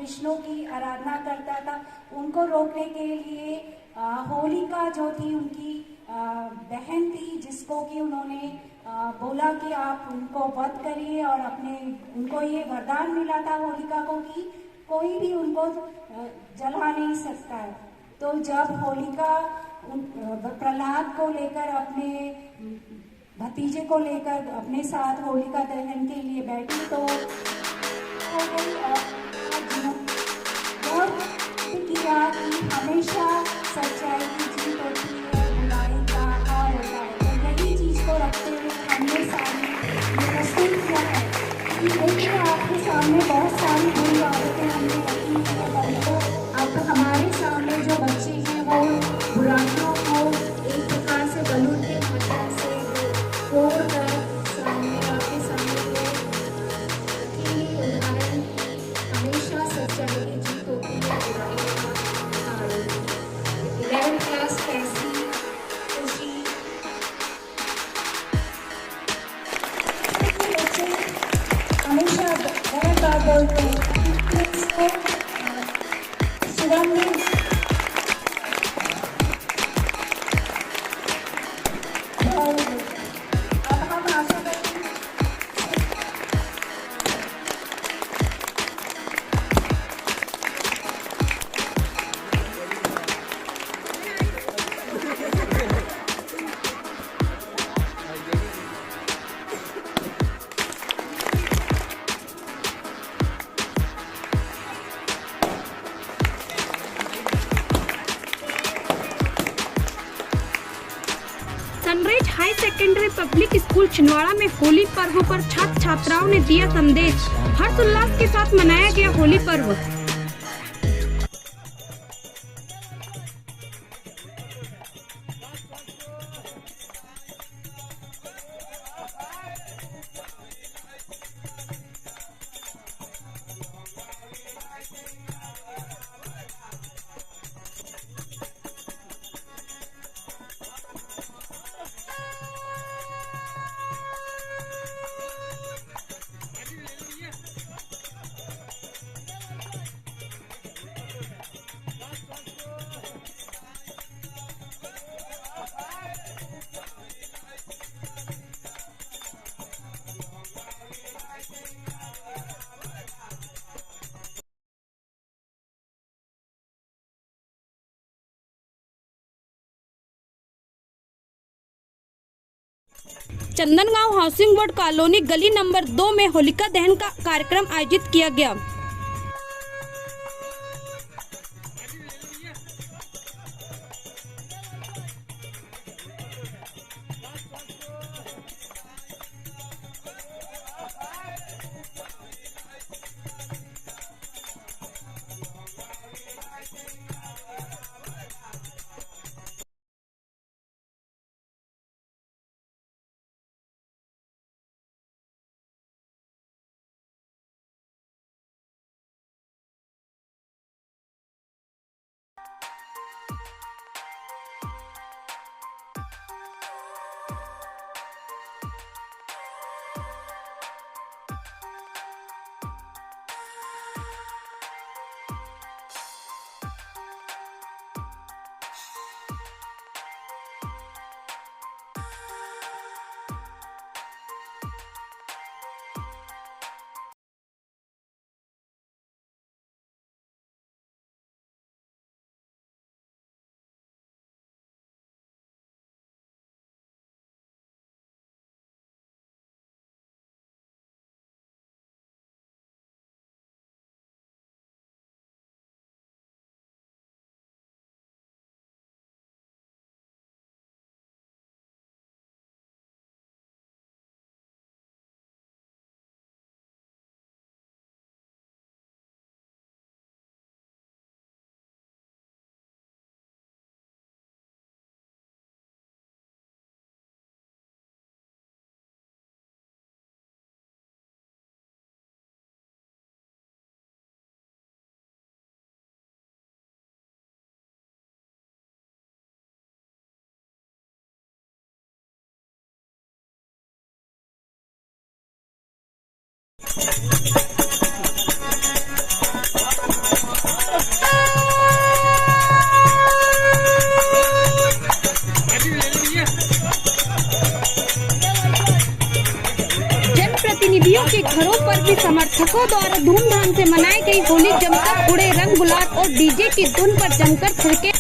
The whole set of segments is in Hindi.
विष्णु की आराधना करता था, उनको रोकने के लिए होलिका जो थी उनकी बहन थी, जिसको कि उन्होंने बोला कि आप उनको वध करिए, और अपने उनको ये वरदान मिला था होलिका को कि कोई भी उनको जला नहीं सकता है। तो जब होलिका प्रहलाद को लेकर, अपने भतीजे को लेकर अपने साथ होलिका दहन के लिए बैठी तो हो गई, और किया कि हमेशा सच्चाई की जीत होती है, बुराई का हार होता है। तो यही चीज को रखते हुए हमने सारी प्रस्तुत किया है कि देखिए आपके सामने बहुत सारी बुरी आदतें हमने रखी हैं, परंतु अब हमारे सामने जो बच्चे हैं वो बुराइयों को एक प्रकार से बलून के माध्यम से तोड़ कर सामने आपके सामने उदाहरण, हमेशा सच्चाई की जीत होती है, बुराई का हार। 11th क्लास कैसी खुशी बच्चे हमेशा गलत बात बोलते हैं, इसको सुगम में अब हम आशा करेंगे sunrise high secondary public school Chhindwara में होली पर्व पर छात्र छात्राओं ने दिया संदेश। हर्षोल्लास के साथ मनाया गया होली पर्व। चंदनगांव हाउसिंग बोर्ड कॉलोनी गली नंबर 2 में होलिका दहन का कार्यक्रम आयोजित किया गया। खिलाड़ियों के घरों पर भी समर्थकों द्वारा धूमधाम से मनाई गई होली जमकर उड़े रंग गुलाल और डीजे की धुन पर जमकर थिरके।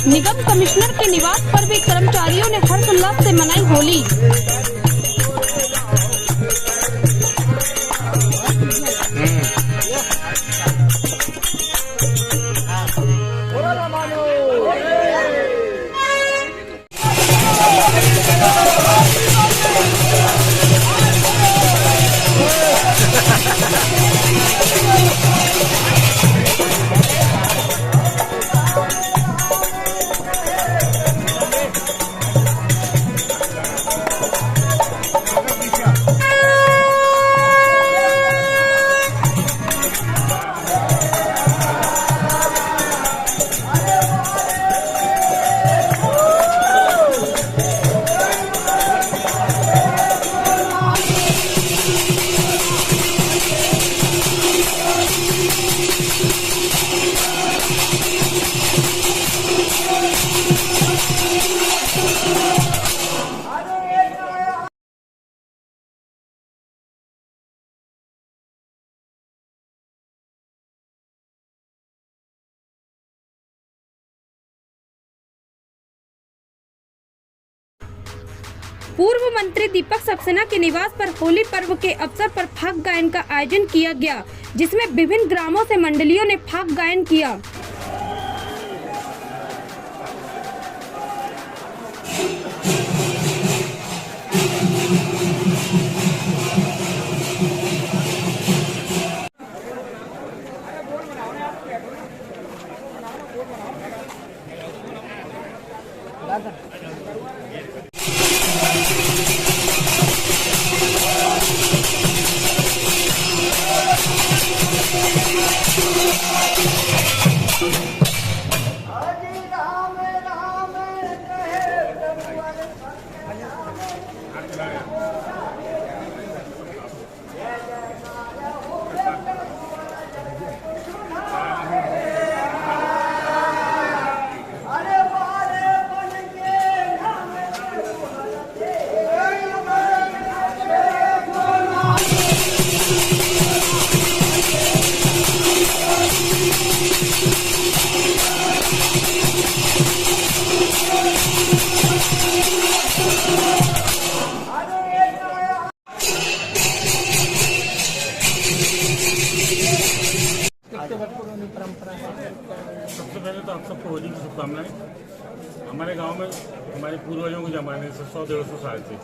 निगम कमिश्नर के निवास पर भी कर्मचारियों ने हर्षोल्लास से मनाई होली। पूर्व मंत्री दीपक सक्सेना के निवास पर होली पर्व के अवसर पर फाग गायन का आयोजन किया गया, जिसमें विभिन्न ग्रामों से मंडलियों ने फाग गायन किया। सबसे पहले तो आप सबको होली की शुभकामनाएं। हमारे गांव में हमारे पूर्वजों के ज़माने से 100-150 साल से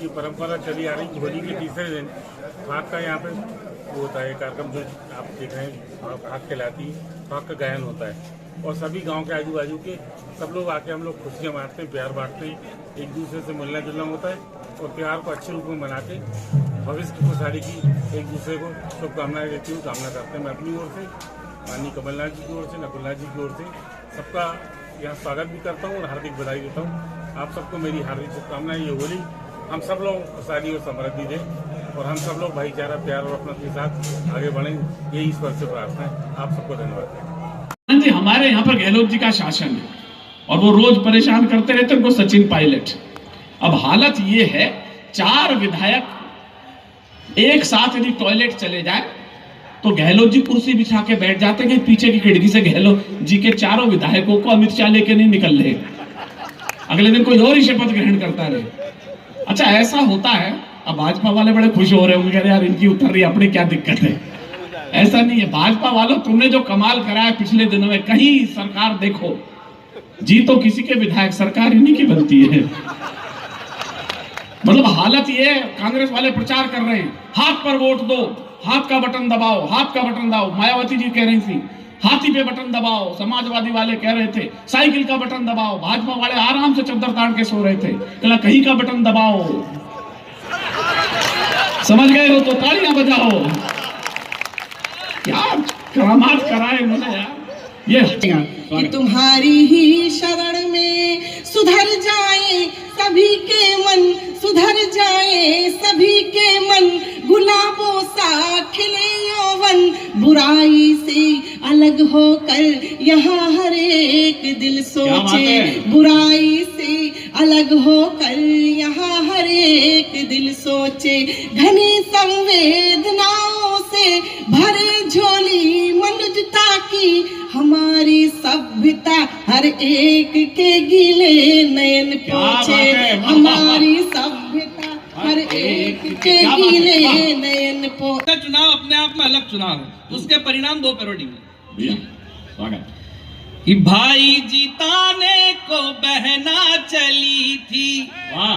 ये परंपरा चली आ रही कि होली के तीसरे दिन फाग का यहाँ पे वो होता है कार्यक्रम, जो आप देख रहे हैं फाग कहलाती है, फाग का गायन होता है और सभी गांव के आजू बाजू के सब लोग आके हम लोग खुशियाँ बांटते हैं, प्यार बांटते हैं, एक दूसरे से मिलना जुलना होता है और त्यौहार को अच्छे रूप में मना के भविष्य की खुशहाली की एक दूसरे को शुभकामनाएं देती हूँ, कामना करते हैं। मैं अपनी ओर से, माननीय कमलनाथ जी की ओर से, नकुलनाथ जी की ओर से सबका यहाँ स्वागत भी करता हूँ और हार्दिक बधाई देता हूँ। आप सबको मेरी हार्दिक शुभकामनाएं। ये होली हम सब लोग खुशहाली और समृद्धि दें और हम सब लोग भाईचारा, प्यार और अपना के साथ आगे बढ़ें, यही ईश्वर से प्रार्थना है। आप सबको धन्यवाद। जी, हमारे यहाँ पर गहलोत जी का शासन है और वो रोज परेशान करते रहते उनको सचिन पायलट। अब हालत ये है, 4 विधायक एक साथ यदि टॉयलेट चले जाए तो गहलोत जी कुर्सी बिछा के बैठ जाते कि पीछे की खिड़की से गहलोत जी के चारों विधायकों को अमित शाह लेके नहीं निकल रहे, अगले दिन कोई और ही शपथ ग्रहण करता रहे। अच्छा ऐसा होता है। अब भाजपा वाले बड़े खुश हो रहे होंगे, कह रहे यार इनकी उतर रही, अपनी क्या दिक्कत है। ऐसा नहीं है। भाजपा वालों, तुमने जो कमाल कराया पिछले दिनों में, कहीं सरकार देखो, जी तो किसी के विधायक, सरकार इन्हीं की बनती है। मतलब हालत ये, कांग्रेस वाले प्रचार कर रहे हैं हाथ पर वोट दो, हाथ का बटन दबाओ, हाथ का बटन दबाओ। मायावती जी कह रही थी हाथी पे बटन दबाओ, समाजवादी वाले कह रहे थे साइकिल का बटन दबाओ, भाजपा वाले आराम से चद्दर तान के सो रहे थे, कहला कहीं का बटन दबाओ। समझ गए हो तो तालियां बजाओ। क्या करामात कराए इन्होंने यार। ये कि तुम्हारी ही शरण में सुधर जाए सभी के मन, सुधर जाए सभी के मन, गुलाबों सा खिले यौवन, बुराई से अलग होकर यहाँ हर एक दिल सोचे, बुराई से अलग होकर यहाँ हर एक दिल सोचे, घनी संवेदनाओं से भरे झोली मनुजता की, हमारी सभ्यता हर एक के गीले नयन पोछे, हमारी सभ्यता हर एक के गीले नयन पोछे। चुनाव अपने आप में अलग चुनाव है, उसके परिणाम दो पैरोडी में। स्वागत। कि भाई जीताने को बहना चली थी, वाह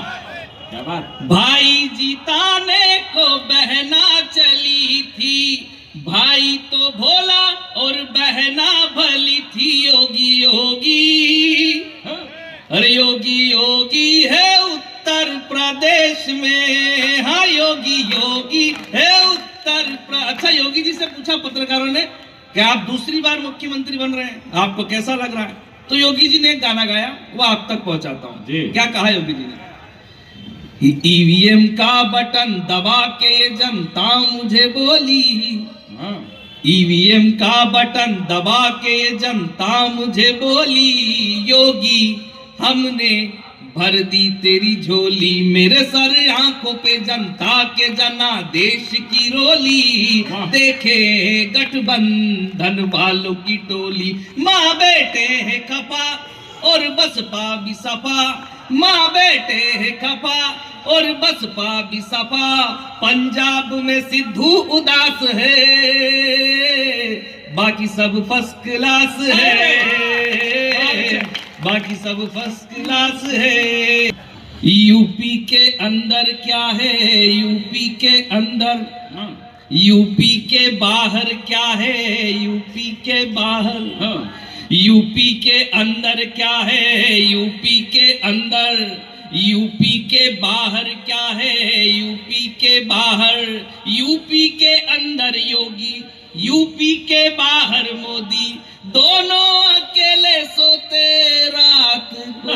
क्या बात। भाई जीताने को बहना चली थी, भाई तो भोला और बहना भली थी, योगी योगी, अरे योगी योगी है उत्तर प्रदेश में, हाँ योगी योगी है उत्तर प्रदेश। अच्छा योगी जी से पूछा पत्रकारों ने कि आप दूसरी बार मुख्यमंत्री बन रहे हैं, आपको कैसा लग रहा है? तो योगी जी ने एक गाना गाया, वो आप तक पहुंचाता हूं। क्या कहा योगी जी ने? ईवीएम का बटन दबा के जनता मुझे बोली, ईवीएम का बटन दबा के जनता मुझे बोली, योगी हमने भर दी तेरी झोली, मेरे सर आंखों पे जनता के जनादेश की रोली, देखे गठबंधन वालों की टोली, माँ बेटे है खपा और बसपा भी सपा, माँ बेटे है खपा और बसपा भी सपा, पंजाब में सिद्धू उदास है, बाकी सब फर्स्ट क्लास है, बाकी सब फर्स्ट क्लास है। यूपी के अंदर क्या है, यूपी के अंदर, यूपी के बाहर क्या है, यूपी के बाहर, यूपी के अंदर क्या है, यूपी के अंदर, यूपी के बाहर क्या है, यूपी के बाहर, यूपी के अंदर योगी, यूपी के बाहर मोदी, दोनों अकेले सोते रात को,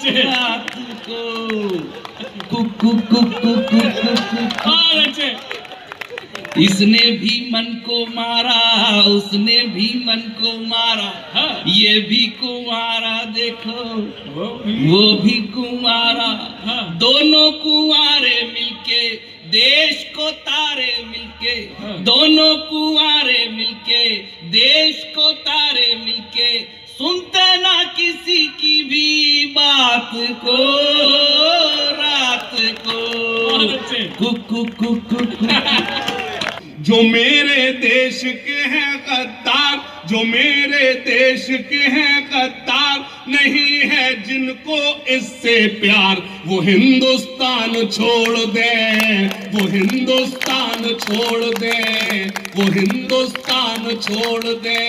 रात को cook cook cook cook cook. इसने भी मन को मारा, उसने भी मन को मारा, ये भी कुंवारा देखो, वो भी कुंवारा, दोनों कुंवारे मिलके देश को तारे मिलके, दोनों कुंवारे मिलके देश को तारे मिलके, सुनते ना किसी की भी बात को, रात को कुक कुक कुक कुक। जो मेरे देश के हैं गद्दार, जो मेरे देश के हैं गद्दार, नहीं है जिनको इससे प्यार, वो हिंदुस्तान छोड़ दे, वो हिंदुस्तान छोड़ दे, वो हिंदुस्तान छोड़ दे।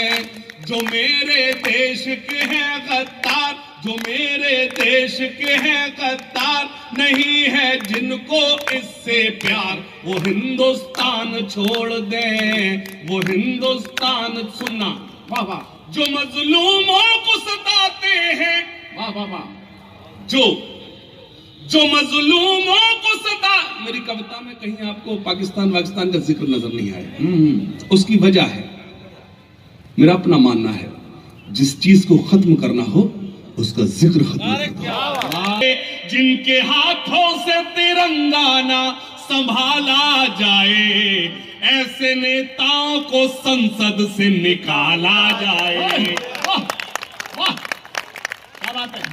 जो मेरे देश के हैं गद्दार, जो मेरे देश के हैं गद्दार, नहीं है जिनको इससे प्यार, वो हिंदुस्तान छोड़ दे, वो हिंदुस्तान। सुनना वाह वाह। जो मजलूमों को सताते हैं, वाह वाह वाह, जो मजलूमों को सता। मेरी कविता में कहीं आपको पाकिस्तान वाकिस्तान का जिक्र नजर नहीं आया। उसकी वजह है, मेरा अपना मानना है, जिस चीज को खत्म करना हो उसका जिक्र खत्म करना। जिनके हाथों से तिरंगा ना संभाला जाए, ऐसे नेताओं को संसद से निकाला जाए।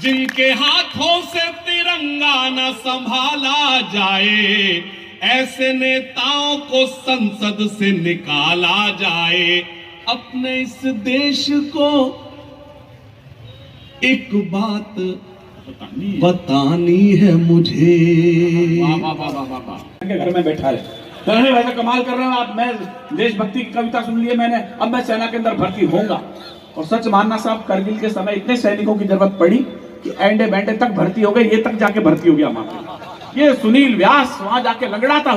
जिनके हाथों से तिरंगा न संभाला जाए, ऐसे नेताओं को संसद से निकाला जाए। अपने इस देश को एक बात बतानी है मुझे। घर में बैठा है, वैसे कमाल कर रहे हो आप। मैं देशभक्ति की कविता सुन ली है मैंने, अब मैं सेना के अंदर भर्ती होऊंगा। और सच मानना साहब, करगिल के समय इतने सैनिकों की जरूरत पड़ी कि एंडे बैंडे तक भर्ती हो गए, ये तक जाके भर्ती हो गया वहां पे। ये सुनील व्यास वहां जाके लंगड़ा था।